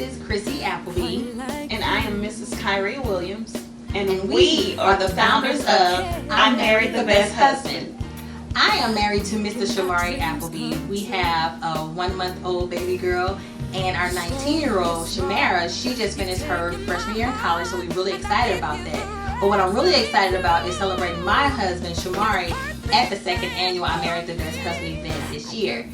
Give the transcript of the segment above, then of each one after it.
Mrs. Chrissy Appleby. And I am Mrs. Kyrie Williams. And we are the founders of I Married the Best Husband. I am married to Mr. Shamari Appleby. We have a 1-month-old baby girl, and our 19-year-old Shamara, she just finished her freshman year in college, so we're really excited about that. But what I'm really excited about is celebrating my husband Shamari at the 2nd annual I Married the Best Husband event this year.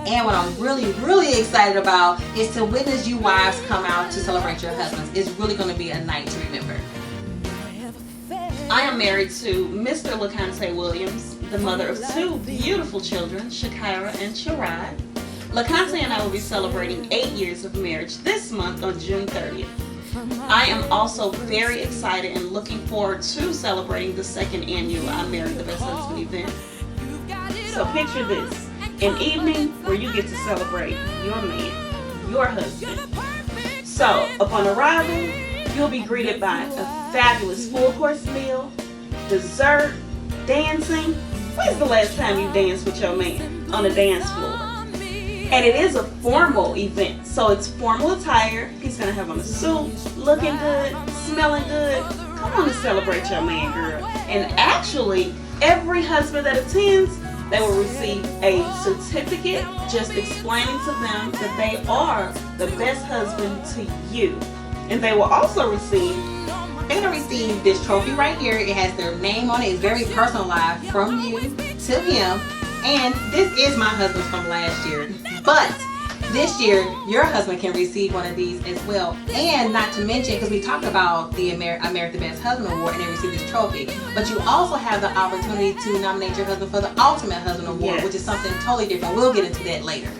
And what I'm really excited about is to witness you wives come out to celebrate your husbands. It's really going to be a night to remember. I am married to Mr. LaConte Williams, the mother of 2 beautiful children, Shakira and Sharad. LaConte and I will be celebrating 8 years of marriage this month on June 30th. I am also very excited and looking forward to celebrating the 2nd annual I Married the Best Husband event. So picture this, an evening where you get to celebrate your man, your husband. So upon arrival, you'll be greeted by a fabulous full-course meal, dessert, dancing. When's the last time you danced with your man on a dance floor? And it is a formal event, so it's formal attire. He's going to have on a suit, looking good, smelling good. Come on and celebrate your man, girl. And actually, every husband that attends, they will receive a certificate just explaining to them that they are the best husband to you. And they will also receive, they're going to receive this trophy right here. It has their name on it. It's very personalized from you to him. And this is my husband's from last year. But this year, your husband can receive one of these as well. And not to mention, because we talked about the I Married the Best Husband Award and they received this trophy. But you also have the opportunity to nominate your husband for the Ultimate Husband Award, yes, which is something totally different. We'll get into that later.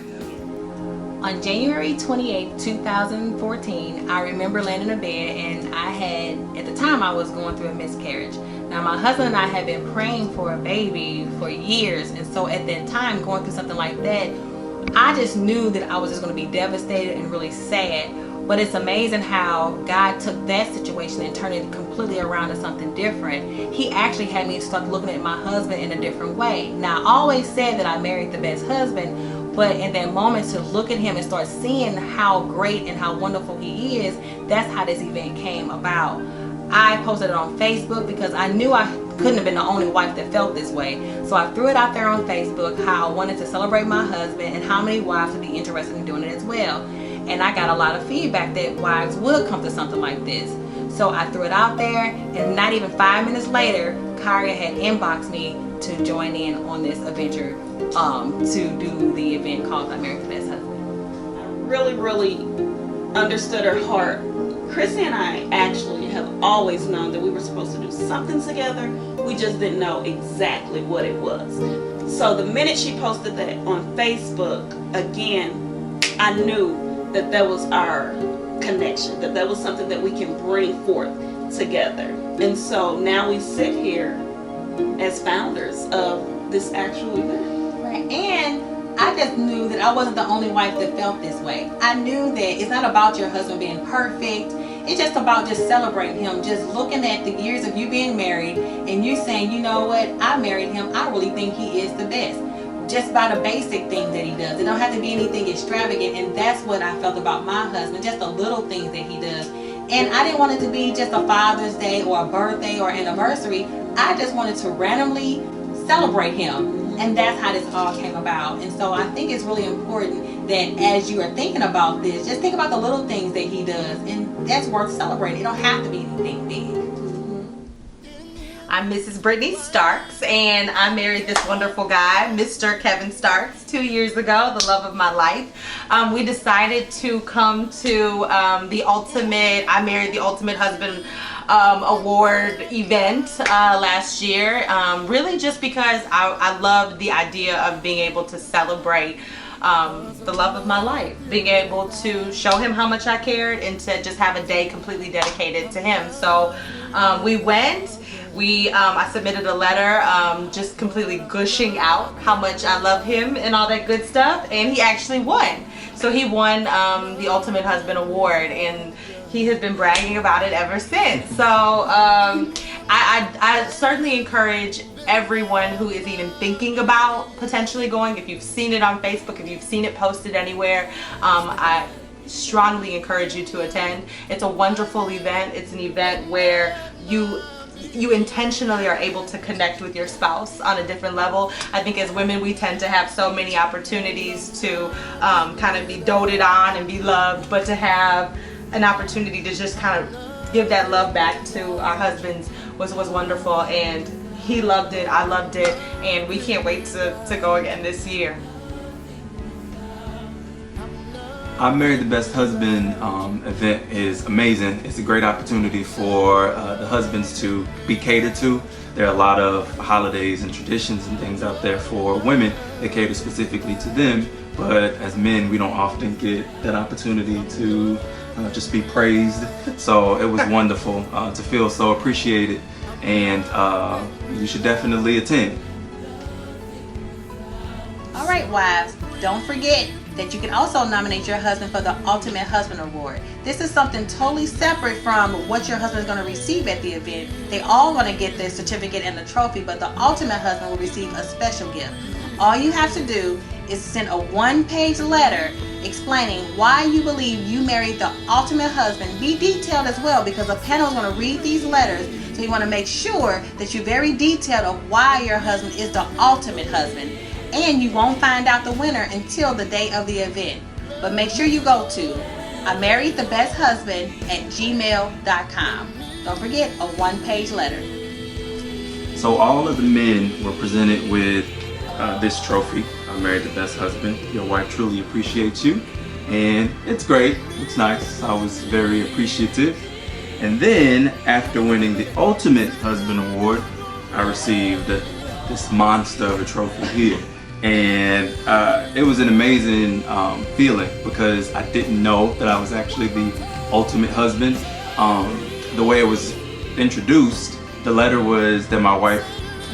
On January 28, 2014, I remember laying in a bed and I had, at the time I was going through a miscarriage. Now my husband and I had been praying for a baby for years, and so at that time going through something like that, I just knew that I was just going to be devastated and really sad. But it's amazing how God took that situation and turned it completely around to something different. He actually had me start looking at my husband in a different way. Now I always said that I married the best husband, but in that moment to look at him and start seeing how great and how wonderful he is, that's how this event came about. I posted it on Facebook because I knew I couldn't have been the only wife that felt this way. So I threw it out there on Facebook how I wanted to celebrate my husband and how many wives would be interested in doing it as well. And I got a lot of feedback that wives would come to something like this. So I threw it out there, and not even 5 minutes later, Kyria had inboxed me to join in on this adventure to do the event called I Married the Best Husband. I really understood her heart. Chrissy and I actually have always known that we were supposed to do something together. We just didn't know exactly what it was. So the minute she posted that on Facebook, again, I knew that that was our connection, that that was something that we can bring forth together. And so now we sit here as founders of this actual event. Right. And I just knew that I wasn't the only wife that felt this way. I knew that it's not about your husband being perfect. It's just about just celebrating him, just looking at the years of you being married and you saying, you know what, I married him. I really think he is the best. Just by the basic things that he does. It don't have to be anything extravagant, and that's what I felt about my husband, just the little things that he does. And I didn't want it to be just a Father's Day or a birthday or anniversary. I just wanted to randomly celebrate him. And that's how this all came about. And so I think it's really important that as you are thinking about this, just think about the little things that he does. And that's worth celebrating. It don't have to be anything big. I'm Mrs. Brittany Starks, and I married this wonderful guy, Mr. Kevin Starks, 2 years ago, the love of my life. We decided to come to the Ultimate, I Married the Ultimate Husband Award event last year, really just because I loved the idea of being able to celebrate the love of my life, being able to show him how much I cared and to just have a day completely dedicated to him. So we went. I submitted a letter just completely gushing out how much I love him and all that good stuff, and he actually won. So he won the Ultimate Husband Award, and he has been bragging about it ever since. So I certainly encourage everyone who is even thinking about potentially going, if you've seen it on Facebook, if you've seen it posted anywhere, I strongly encourage you to attend. It's a wonderful event. It's an event where you intentionally are able to connect with your spouse on a different level. I think as women, we tend to have so many opportunities to kind of be doted on and be loved, but to have an opportunity to just kind of give that love back to our husbands was wonderful. And he loved it, I loved it, and we can't wait to go again this year. I Married the Best Husband event is amazing. It's a great opportunity for the husbands to be catered to. There are a lot of holidays and traditions and things out there for women that cater specifically to them, but as men we don't often get that opportunity to just be praised. So it was wonderful to feel so appreciated, and you should definitely attend. All right, wives, don't forget that you can also nominate your husband for the Ultimate Husband Award. This is something totally separate from what your husband is going to receive at the event. They all going to get the certificate and the trophy, but the Ultimate Husband will receive a special gift. All you have to do is send a one-page letter explaining why you believe you married the ultimate husband. Be detailed as well, because a panel is going to read these letters, so you want to make sure that you're very detailed of why your husband is the ultimate husband. And you won't find out the winner until the day of the event. But make sure you go to imarriedthebesthusband@gmail.com. Don't forget a one-page letter. So all of the men were presented with this trophy. I Married the Best Husband. Your wife truly appreciates you, and it's great. It's nice. I was very appreciative. And then after winning the Ultimate Husband Award, I received this monster of a trophy here. And it was an amazing feeling, because I didn't know that I was actually the ultimate husband. The way it was introduced, the letter was that my wife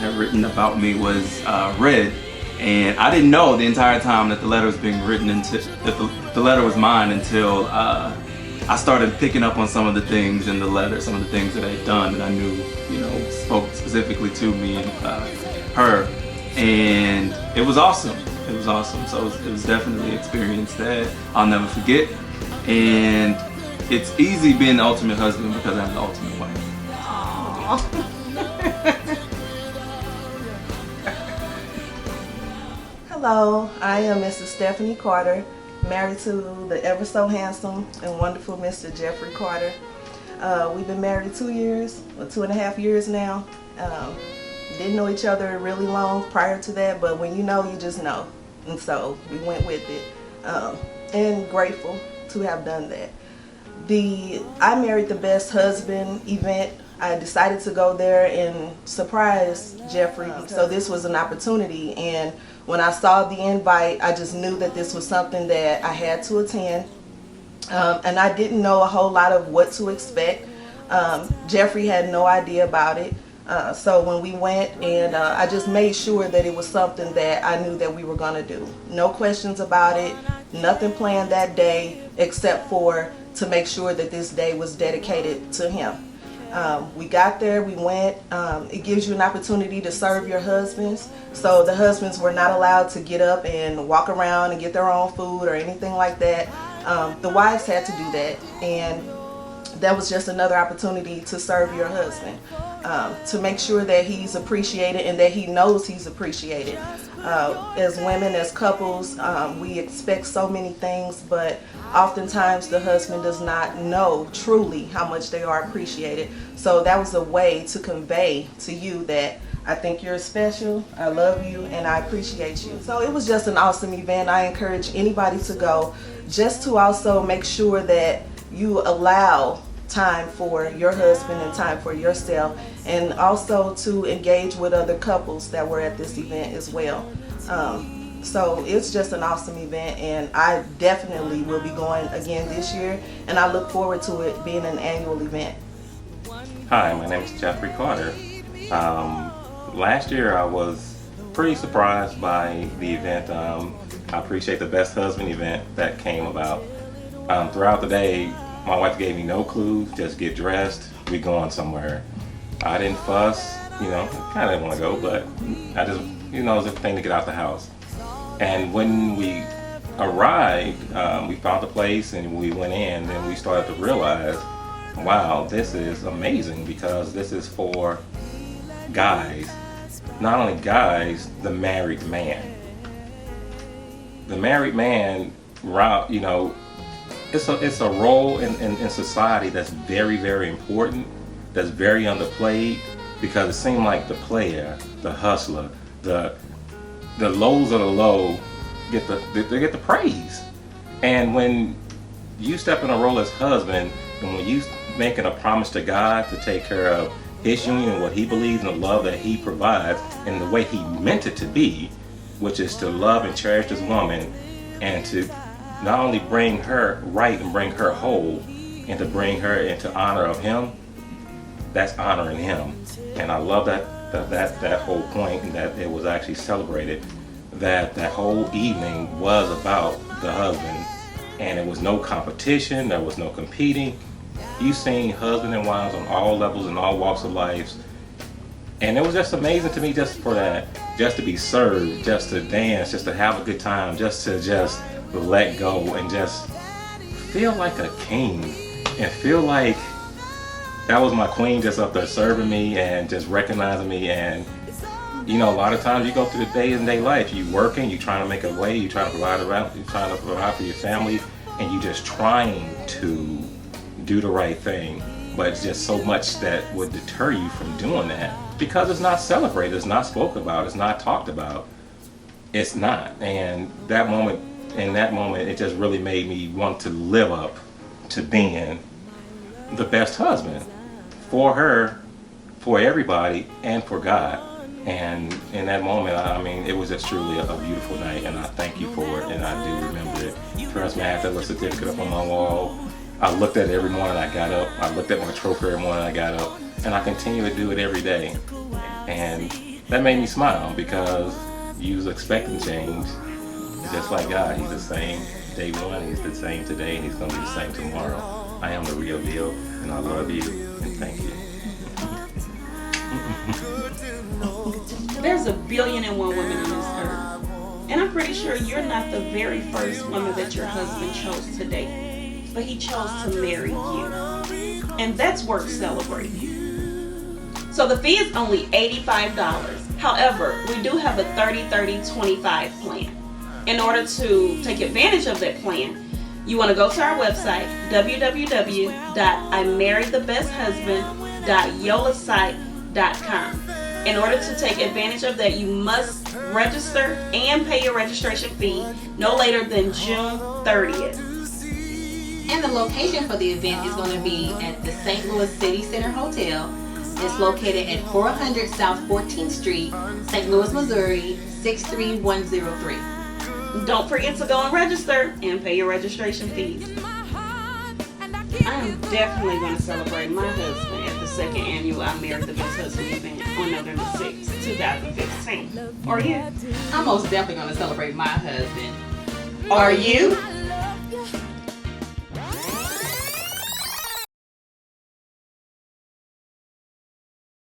had written about me was read, and I didn't know the entire time that the letter was being written until that the letter was mine, until I started picking up on some of the things in the letter, some of the things that I had done that I knew, spoke specifically to me and her. And it was awesome. It was awesome. So it was definitely an experience that I'll never forget. And it's easy being the ultimate husband because I'm the ultimate wife. Hello, I am Mrs. Stephanie Carter, married to the ever so handsome and wonderful Mr. Jeffrey Carter. We've been married 2 years, or 2.5 years now. Didn't know each other really long prior to that, but when you know, you just know. And so we went with it. And grateful to have done that. The I Married the Best Husband event, I decided to go there and surprise Jeffrey. So this was an opportunity, and when I saw the invite, I just knew that this was something that I had to attend. And I didn't know a whole lot of what to expect. Jeffrey had no idea about it. So when we went, and I just made sure that it was something that I knew that we were going to do. No questions about it, nothing planned that day except for to make sure that this day was dedicated to him. We got there, we went. It gives you an opportunity to serve your husbands. So the husbands were not allowed to get up and walk around and get their own food or anything like that. The wives had to do that, and that was just another opportunity to serve your husband, to make sure that he's appreciated and that he knows he's appreciated. As women, as couples, we expect so many things, but oftentimes the husband does not know truly how much they are appreciated. So that was a way to convey to you that I think you're special, I love you, and I appreciate you. So it was just an awesome event. I encourage anybody to go, just to also make sure that you allow time for your husband and time for yourself, and also to engage with other couples that were at this event as well. So it's just an awesome event, and I definitely will be going again this year, and I look forward to it being an annual event. Hi, my name is Jeffrey Carter. Last year I was pretty surprised by the event. I appreciate the Best Husband event that came about. Throughout the day, my wife gave me no clues, just get dressed, we going somewhere. I didn't fuss, kind of didn't want to go, but I just, it was a thing to get out the house. And when we arrived, we found the place and we went in, and we started to realize, wow, this is amazing, because this is for guys. Not only guys, the married man. The married man, you know, it's a role in society that's very, very important, that's very underplayed, because it seemed like the player, the hustler, the lows of the low get the praise. And when you step in a role as husband, and when you making a promise to God to take care of his union and what he believes and the love that he provides and the way he meant it to be, which is to love and cherish this woman, and to not only bring her right and bring her whole, and to bring her into honor of him, that's honoring him. And I love that whole point, and that it was actually celebrated, that whole evening was about the husband, and it was no competition, there was no competing. You seen husband and wives on all levels and all walks of life, and it was just amazing to me, just for that, just to be served, just to dance, just to have a good time, just to let go and just feel like a king, and feel like that was my queen just up there serving me and just recognizing me. And you know, a lot of times you go through the day-to-day life, you working, you trying to make a way, you trying to provide for your family, and you just trying to do the right thing. But it's just so much that would deter you from doing that, because it's not celebrated, it's not spoken about, it's not talked about. It's not. And in that moment, it just really made me want to live up to being the best husband for her, for everybody, and for God. And in that moment, I mean, it was just truly a beautiful night, and I thank you for it, and I do remember it. Trust me, I had that little certificate up on my wall. I looked at it every morning I got up. I looked at my trophy every morning I got up, and I continue to do it every day. And that made me smile, because you was expecting change. Just like God, he's the same day one, he's the same today, and he's going to be the same tomorrow. I am the real deal, and I love you, and thank you. There's 1 billion and one women on this earth, and I'm pretty sure you're not the very first woman that your husband chose to date, but he chose to marry you, and that's worth celebrating. So the fee is only $85. However, we do have a 30-30-25 plan. In order to take advantage of that plan, you want to go to our website, www.imarriedthebesthusband.yolasite.com. In order to take advantage of that, you must register and pay your registration fee no later than June 30th. And the location for the event is going to be at the St. Louis City Center Hotel. It's located at 400 South 14th Street, St. Louis, Missouri, 63103. Don't forget to go and register and pay your registration fees. I am definitely going to celebrate my husband at the second annual I Married the Best Husband event on November 6, 2015. Are you? I'm most definitely going to celebrate my husband. Are you?